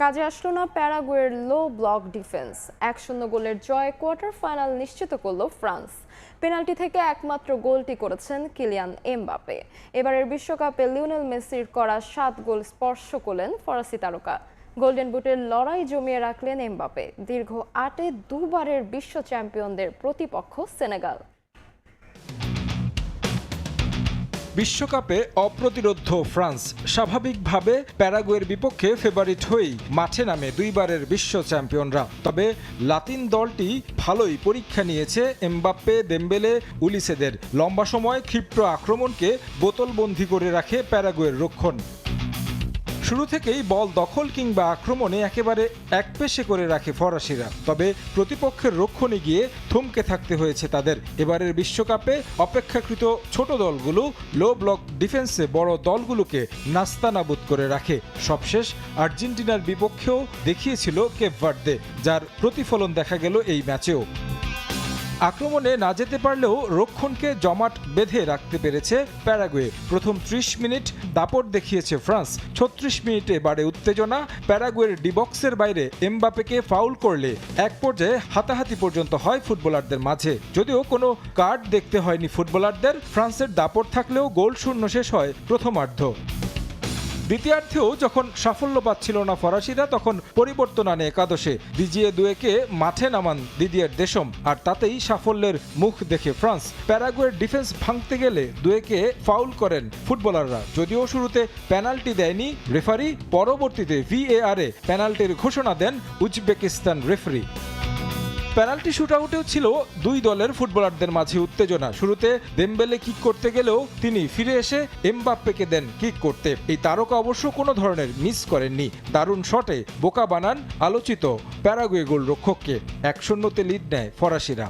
কাজে আসলো না প্যারাগুয়ের লো ব্লক ডিফেন্স। 1-0 গোলের জয়ে কোয়ার্টার ফাইনাল নিশ্চিত করল ফ্রান্স। পেনাল্টি থেকে একমাত্র গোলটি করেছেন কিলিয়ান এমবাপে। এবারের বিশ্বকাপে লিওনেল মেসির করা 7 গোল স্পর্শ করলেন ফরাসি তারকা। গোল্ডেন বুটের লড়াই জমিয়ে রাখলেন এমবাপে। দীর্ঘ 8-এ দুবারের বিশ্ব চ্যাম্পিয়নদের প্রতিপক্ষ সেনেগাল। বিশ্বকাপে অপ্রতিরোধ্য ফ্রান্স স্বাভাবিকভাবে প্যারাগুয়ের বিপক্ষে ফেভারিট হয়েই মাঠে নামে দুইবারের বিশ্ব চ্যাম্পিয়নরা। তবে লাতিন দলটি ভালোই পরীক্ষা নিয়েছে এমবাপ্পে, দেম্বেলে, উলিসেদের লম্বা সময় ক্ষিপ্র আক্রমণকে বোতলবন্দি করে রাখে প্যারাগুয়ের রক্ষণ। শুরু থেকেই বল দখল কিংবা আক্রমণে একেবারে একপেশে করে রাখে ফরাসিরা। তবে প্রতিপক্ষের রক্ষণে গিয়ে থমকে থাকতে হয়েছে তাদের। এবারের বিশ্বকাপে অপেক্ষাকৃত ছোট দলগুলো লো ব্লক ডিফেন্সে বড় দলগুলোকে নাস্তানাবুদ করে রাখে। সবশেষ আর্জেন্টিনার বিপক্ষেও দেখিয়েছিল কেপ ভার্দে, যার প্রতিফলন দেখা গেল এই ম্যাচেও। আক্রমণে না যেতে পারলেও রক্ষণকে জমাট বেঁধে রাখতে পেরেছে প্যারাগুয়ে। প্রথম 30 মিনিট দাপট দেখিয়েছে ফ্রান্স। 36 মিনিটে বাড়ে উত্তেজনা। প্যারাগুয়ের ডিবক্সের বাইরে এমবাপেকে ফাউল করলে এক পর্যায়ে হাতাহাতি পর্যন্ত হয় ফুটবলারদের মাঝে। যদিও কোনো কার্ড দেখতে হয়নি ফুটবলারদের। ফ্রান্সের দাপট থাকলেও গোল শূন্য শেষ হয় প্রথমার্ধ। দ্বিতীয়ার্ধেও যখন সাফল্য পাচ্ছিল না ফরাসিরা, তখন পরিবর্তন আনে একাদশে। দিজিয়ে দুয়েকে মাঠে নামান দিদিয়ের দেশম, আর তাতেই সাফল্যের মুখ দেখে ফ্রান্স। প্যারাগুয়ের ডিফেন্স ভাঙতে গেলে দুয়েকে ফাউল করেন ফুটবলাররা। যদিও শুরুতে পেনাল্টি দেয়নি রেফারি, পরবর্তীতে VAR-এ পেনাল্টির ঘোষণা দেন উজবেকিস্তান রেফারি। পেনাল্টি শুটআউটেও ছিল দুই দলের ফুটবলারদের মাঝে উত্তেজনা। শুরুতে দেম্বেলে কিক করতে গেলেও তিনি ফিরে এসে এমবাপ্পেকে দেন কিক করতে। এই তারকা অবশ্য কোনো ধরনের মিস করেননি। দারুণ শটে বোকা বানান আলোচিত প্যারাগুয়ে গোলরক্ষককে। 1-0-তে লিড নেয় ফরাসিরা।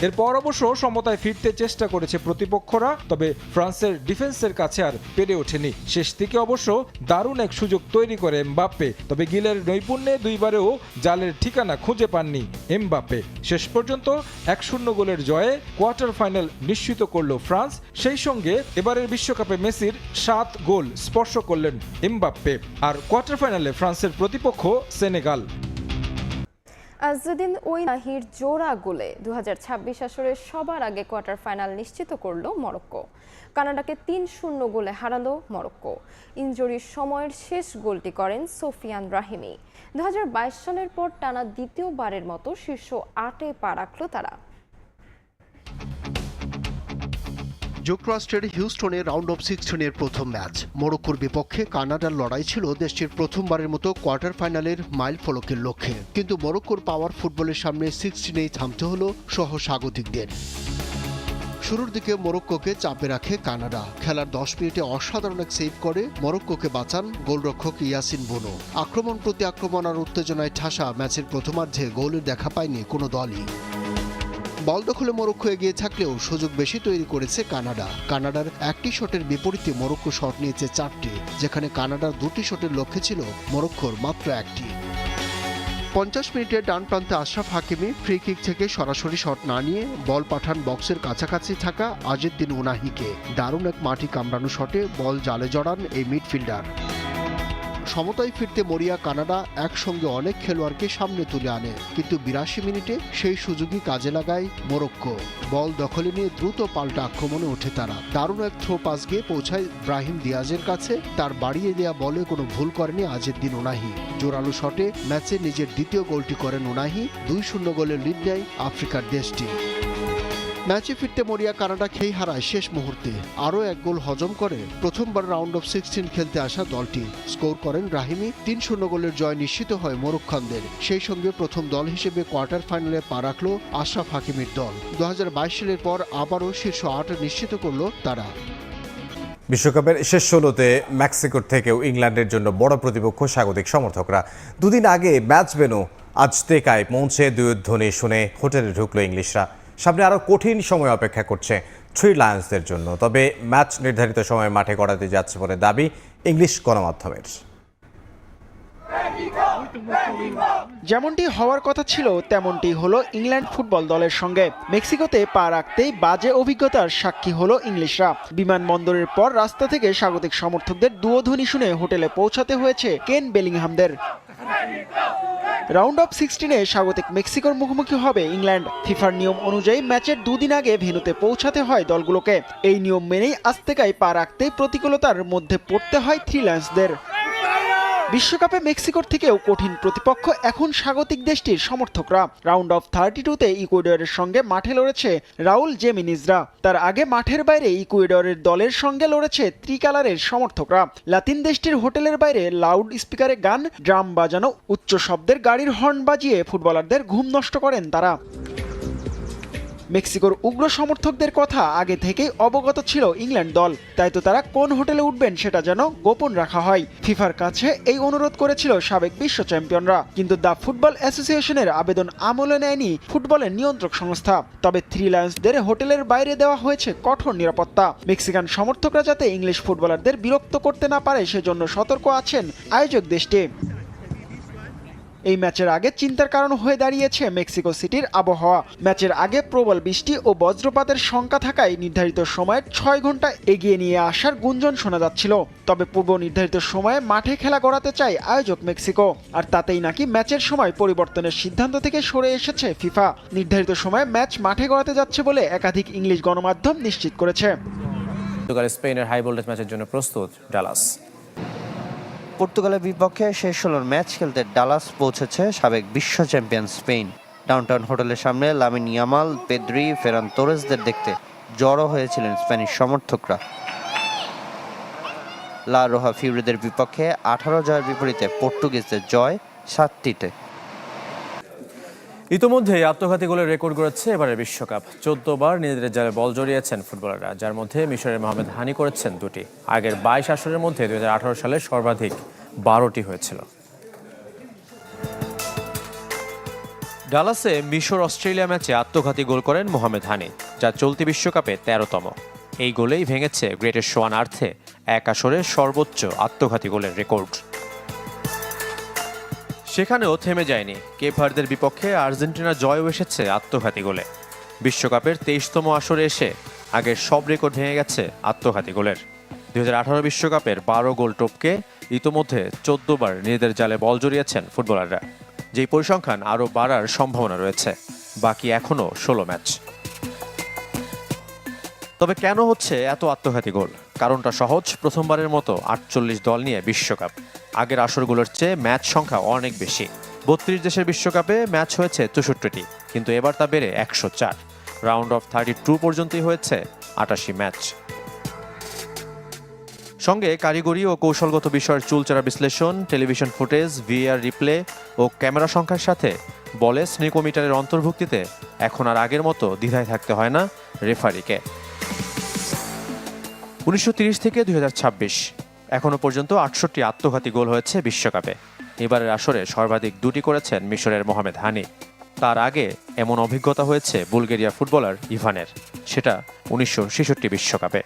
এরপর অবশ্য সমতায় ফিরতে চেষ্টা করেছে প্রতিপক্ষরা, তবে ফ্রান্সের ডিফেন্সের কাছে আর পেরে ওঠেনি। শেষ দিকে অবশ্য দারুণ এক সুযোগ তৈরি করে এমবাপ্পে, তবে গিলের নৈপুণ্যে দুইবারেও জালের ঠিকানা খুঁজে পাননি এমবাপ্পে। শেষ পর্যন্ত 1-0 গোলের জয়ে কোয়ার্টার ফাইনাল নিশ্চিত করল ফ্রান্স। সেই সঙ্গে এবারের বিশ্বকাপে মেসির 7 গোল স্পর্শ করলেন এমবাপ্পে। আর কোয়ার্টার ফাইনালে ফ্রান্সের প্রতিপক্ষ সেনেগাল। আজউদ্দিন ওনাহির জোড়া গোলে 2026 আসরে সবার আগে কোয়ার্টার ফাইনাল নিশ্চিত করল মরক্কো। কানাডাকে 3-0 গোলে হারালো মরক্কো। ইনজুরির সময়ের শেষ গোলটি করেন সোফিয়ান রাহিমি। 2022 সালের পর টানা দ্বিতীয়বারের মতো শীর্ষ 8-এ পা রাখল তারা। যুক্তরাষ্ট্রের হিউস্টনে রাউন্ড অফ 16-এর প্রথম ম্যাচ। মরক্কোর বিপক্ষে কানাডার লড়াই ছিল দেশটির প্রথমবারের মতো কোয়ার্টার ফাইনালের মাইল ফলকের লক্ষ্যে। কিন্তু মরক্কোর পাওয়ার ফুটবলের সামনে 16-এই থামতে হলো সহস্বাগতিকদের। শুরুর দিকে মরক্কোকে চাপে রাখে কানাডা। খেলার 10 মিনিটে অসাধারণ এক সেভ করে মরক্কোকে বাঁচান গোলরক্ষক ইয়াসিন বোনো। আক্রমণ প্রতি আক্রমণ আর উত্তেজনায় ঠাসা ম্যাচের প্রথমার্ধে গোলের দেখা পায়নি কোনো দলই। বল দখলে মরক্কো এগিয়ে থাকলেও সুযোগ বেশি তৈরি করেছে কানাডা। কানাডার একটি শটের বিপরীতে মরক্কো শট নিয়েছে 4টি, যেখানে কানাডার 2টি শটের লক্ষ্যে ছিল মরক্কোর মাত্র 1টি। 50 মিনিটে ডান প্রান্তে আশরাফ হাকিমি ফ্রি কিক থেকে সরাসরি শট না নিয়ে বল পাঠান বক্সের কাছাকাছি থাকা আজউদ্দিন ওনাহিকে। দারুণ এক মাটি কামড়ানো শটে বল জালে জড়ান এই মিডফিল্ডার। সমতায় ফিরতে মরিয়া কানাডা একসঙ্গে অনেক খেলোয়াড়কে সামনে তুলে আনে, কিন্তু 82 মিনিটে সেই সুযোগই কাজে লাগায় মরক্কো। বল দখলে নিয়ে দ্রুত পাল্টা আক্রমণে ওঠে তারা। দারুণ এক থ্রো পাস গিয়ে পৌঁছায় ব্রাহিম দিয়াজের কাছে। তার বাড়িয়ে দেয়া বলে কোনো ভুল করেনি আজউদ্দিন ওনাহি। জোরালো শটে ম্যাচে নিজের দ্বিতীয় গোলটি করেন ওনাহি। 2-0 গোলের লিড নেয় আফ্রিকার দেশটি। ম্যাচে ফিরতে মরিয়া কানাডা খেই হারায় শেষ মুহূর্তে। আরও এক গোল হজম করে প্রথমবার রাউন্ড অফ 16 খেলতে আসা দলটি। স্কোর করেন রাহিমি। 3-0 গোলের জয় নিশ্চিত হয় মরক্কানদের। সেই সঙ্গে প্রথম দল হিসেবে কোয়ার্টার ফাইনালে পা রাখল আশরাফ হাকিমির দল। 2022 সালের পর আবারও শীর্ষ 8 নিশ্চিত করল তারা। বিশ্বকাপের শেষ 16-তে মেক্সিকোর থেকেও ইংল্যান্ডের জন্য বড় প্রতিপক্ষ স্বাগতিক সমর্থকরা। দুদিন আগে ম্যাচ ভেন্যু আজতেকায় পৌঁছে দুয়ধ্বনি শুনে হোটেলে ঢুকলো ইংলিশরা। সামনে আরও কঠিন সময় অপেক্ষা করছে থ্রি লায়ন্সদের জন্য। তবে ম্যাচ নির্ধারিত সময়ে মাঠে গড়াতে যাচ্ছে বলে দাবি ইংলিশ গণমাধ্যমের। যেমনটি হওয়ার কথা ছিল তেমনটি হলো ইংল্যান্ড ফুটবল দলের সঙ্গে। মেক্সিকোতে পা রাখতেই বাজে অভিজ্ঞতার সাক্ষী হলো ইংলিশরা। বিমানবন্দরের পর রাস্তা থেকে স্বাগতিক সমর্থকদের দুয়োধ্বনি শুনে হোটেলে পৌঁছাতে হয়েছে কেন বেলিংহামদের। রাউন্ড অফ 16-এ স্বাগতিক মেক্সিকোর মুখোমুখি হবে ইংল্যান্ড। ফিফার নিয়ম অনুযায়ী ম্যাচের দুদিন আগে ভেন্যুতে পৌঁছাতে হয় দলগুলোকে। এই নিয়ম মেনেই আজতেকায় পা রাখতেই প্রতিকূলতার মধ্যে পড়তে হয় থ্রি লায়ন্সদের। বিশ্বকাপে মেক্সিকোর থেকেও কঠিন প্রতিপক্ষ এখন স্বাগতিক দেশটির সমর্থকরা। রাউন্ড অফ 32-তে ইকুয়েডরের সঙ্গে মাঠে লড়েছে রাউল জেমিনিজরা। তার আগে মাঠের বাইরে ইকুয়েডরের দলের সঙ্গে লড়েছে ত্রিকালারের সমর্থকরা। লাতিন দেশটির হোটেলের বাইরে লাউড স্পিকারে গান, ড্রাম বাজানো, উচ্চ শব্দের গাড়ির হর্ন বাজিয়ে ফুটবলারদের ঘুম নষ্ট করেন তারা। মেক্সিকোর উগ্র সমর্থকদের কথা আগে থেকেই অবগত ছিল ইংল্যান্ড দল, তাই তো তারা কোন হোটেলে উঠবেন সেটা যেন গোপন রাখা হয়। ফিফার কাছে এই অনুরোধ করেছিল সাবেক বিশ্ব চ্যাম্পিয়নরা, কিন্তু দ্য ফুটবল অ্যাসোসিয়েশনের আবেদন আমলে নেয়নি ফুটবলের নিয়ন্ত্রক সংস্থা। তবে থ্রি লায়ন্সদের হোটেলের বাইরে দেওয়া হয়েছে কঠোর নিরাপত্তা। মেক্সিকান সমর্থকরা যাতে ইংলিশ ফুটবলারদের বিরক্ত করতে না পারে সেজন্য সতর্ক আছেন আয়োজক দেশটি। এই ম্যাচের আগে চিন্তার কারণ হয়ে দাঁড়িয়েছে মেক্সিকো সিটির আবহাওয়া। ম্যাচের আগে প্রবল বৃষ্টি ও বজ্রপাতের শঙ্কা থাকায় নির্ধারিত সময়ের 6 ঘন্টা এগিয়ে নিয়ে আসার গুঞ্জন শোনা যাচ্ছিল। তবে পূর্ব নির্ধারিত সময়ে মাঠে খেলা গড়াতে চায় আয়োজক মেক্সিকো, আর তাতেই নাকি ম্যাচের সময় পরিবর্তনের সিদ্ধান্ত থেকে সরে এসেছে ফিফা। নির্ধারিত সময়ে ম্যাচ মাঠে গড়াতে যাচ্ছে বলে একাধিক ইংলিশ গণমাধ্যম নিশ্চিত করেছে। স্পেনের হাই ভোল্টেজ ম্যাচের জন্য প্রস্তুত ডালাস। পর্তুগালের বিপক্ষে শেষ 16 ম্যাচ খেলতে ডালাস পৌঁছেছে সাবেক বিশ্ব চ্যাম্পিয়ন স্পেন। ডাউনটাউন হোটেলের সামনে লামিন ইয়ামাল, পেদ্রি, ফেরান তোরেসদের দেখতে জড়ো হয়েছিলেন স্প্যানিশ সমর্থকরা। লা রোহা ফিউরিদের বিপক্ষে 18 জয়ের বিপরীতে পর্তুগিজদের জয় 7টিতে। ইতোমধ্যেই আত্মঘাতী গোলের রেকর্ড গড়েছে এবারের বিশ্বকাপ। 14 বার নিজেদের জালে বল জড়িয়েছেন ফুটবলাররা, যার মধ্যে মিশরের মোহামেদ হানি করেছেন 2টি। আগের 22 আসরের মধ্যে 2018 সালে সর্বাধিক 12টি হয়েছিল। ডালাসে মিশর অস্ট্রেলিয়া ম্যাচে আত্মঘাতী গোল করেন মোহামেদ হানি, যা চলতি বিশ্বকাপে 13তম। এই গোলেই ভেঙেছে গ্রেটেস্ট ওয়ান আর্থে এক আসরে সর্বোচ্চ আত্মঘাতী গোলের রেকর্ড। সেখানেও থেমে যায়নি। কেপ ভার্দের বিপক্ষে আর্জেন্টিনার জয়ও এসেছে আত্মঘাতী গোলে। বিশ্বকাপের 23তম আসরে এসে আগের সব রেকর্ড ভেঙে গেছে আত্মঘাতী গোলের। 2018 বিশ্বকাপের 12 গোল টপকে ইতোমধ্যে 14 বার নিজেদের জালে বল জড়িয়েছেন ফুটবলাররা, যেই পরিসংখ্যান আরও বাড়ার সম্ভাবনা রয়েছে। বাকি এখনও 16 ম্যাচ। তবে কেন হচ্ছে এত আত্মঘাতী গোল? কারণটা সহজ। প্রথমবারের মতো 48 দল নিয়ে বিশ্বকাপ। আগের আসরগুলোর চেয়ে ম্যাচ সংখ্যা অনেক বেশি। 32 দেশের বিশ্বকাপে ম্যাচ হয়েছে 64টি, কিন্তু এবার তা বেড়ে 104। রাউন্ড অফ 32 পর্যন্তই হয়েছে 88 ম্যাচ। সঙ্গে কারিগরি ও কৌশলগত বিষয়ের চুলচেরা বিশ্লেষণ, টেলিভিশন ফুটেজ, ভিএআর রিপ্লে ও ক্যামেরা সংখ্যার সাথে বলে স্নিকোমিটারের অন্তর্ভুক্তিতে এখন আর আগের মতো দ্বিধায় থাকতে হয় না রেফারিকে। 1930 থেকে 2026 এখনো পর্যন্ত 68টি আত্মঘাতী গোল হয়েছে বিশ্বকাপে। এবারের আসরে সর্বাধিক 2টি করেছেন মিশরের মোহামেদ হানি। তার আগে এমন অভিজ্ঞতা হয়েছে বুলগেরিয়া ফুটবলার ইভানের, সেটা 1966 বিশ্বকাপে।